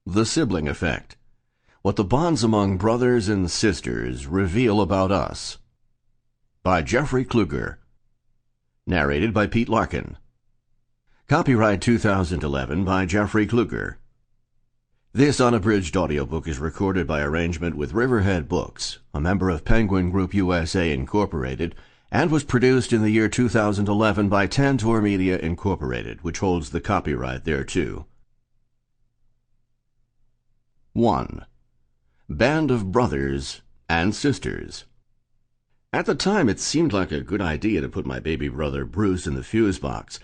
The Sibling Effect. What the bonds among brothers and sisters reveal about us. By Jeffrey Kluger. Narrated by Pete Larkin. Copyright 2011 by Jeffrey Kluger. This unabridged audiobook is recorded by arrangement with Riverhead Books, a member of Penguin Group USA Incorporated, and was produced in the year 2011 by Tantor Media Incorporated, which holds the copyright thereto. 1. Band of Brothers and Sisters. At the time, it seemed like a good idea to put my baby brother Bruce in the fuse box.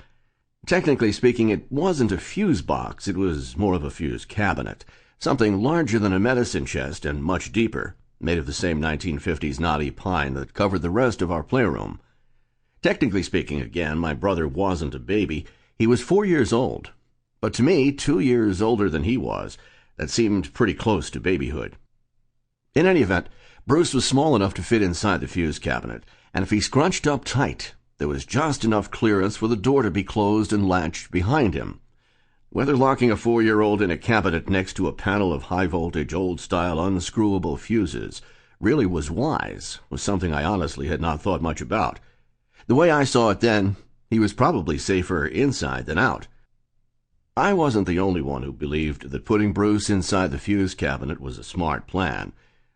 Technically speaking, it wasn't a fuse box, it was more of a fuse cabinet, something larger than a medicine chest and much deeper, made of the same 1950s knotty pine that covered the rest of our playroom. Technically speaking, again, my brother wasn't a baby. He was 4 years old. But to me, 2 years older than he was, that seemed pretty close to babyhood. In any event, Bruce was small enough to fit inside the fuse cabinet, and if he scrunched up tight, there was just enough clearance for the door to be closed and latched behind him. Whether locking a 4-year-old in a cabinet next to a panel of high-voltage, old-style, unscrewable fuses really was wise was something I honestly had not thought much about. The way I saw it then, he was probably safer inside than out. I wasn't the only one who believed that putting Bruce inside the fuse cabinet was a smart plan.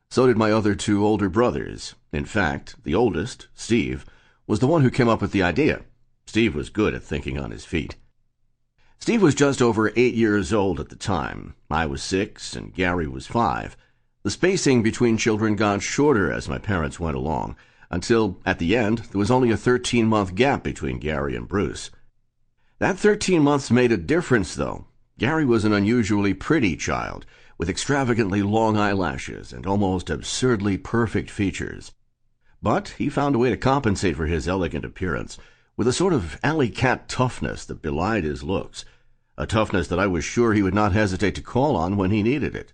So did my other 2 older brothers. In fact, the oldest, Steve, was the one who came up with the idea. Steve was good at thinking on his feet. Steve was just over 8 years old at the time. I was 6 and Gary was 5. The spacing between children got shorter as my parents went along, until, at the end, there was only a 13-month gap between Gary and Bruce. That 13 months made a difference, though. Gary was an unusually pretty child, with extravagantly long eyelashes and almost absurdly perfect features. But he found a way to compensate for his elegant appearance with a sort of alley-cat toughness that belied his looks, a toughness that I was sure he would not hesitate to call on when he needed it.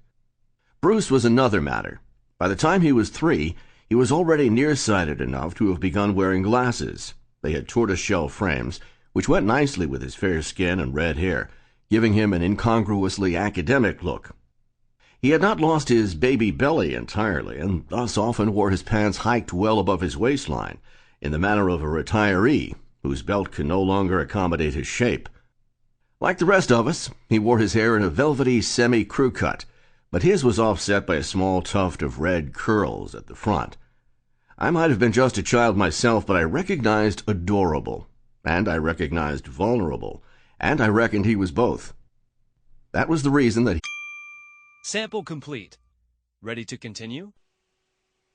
Bruce was another matter. By the time he was 3, he was already nearsighted enough to have begun wearing glasses. They had tortoise-shell frames, which went nicely with his fair skin and red hair, giving him an incongruously academic look. He had not lost his baby belly entirely, and thus often wore his pants hiked well above his waistline, in the manner of a retiree whose belt could no longer accommodate his shape. Like the rest of us, he wore his hair in a velvety semi-crew cut, but his was offset by a small tuft of red curls at the front. I might have been just a child myself, but I recognized adorable, and I recognized vulnerable, and I reckoned he was both. That was the reason that Sample complete. Ready to continue?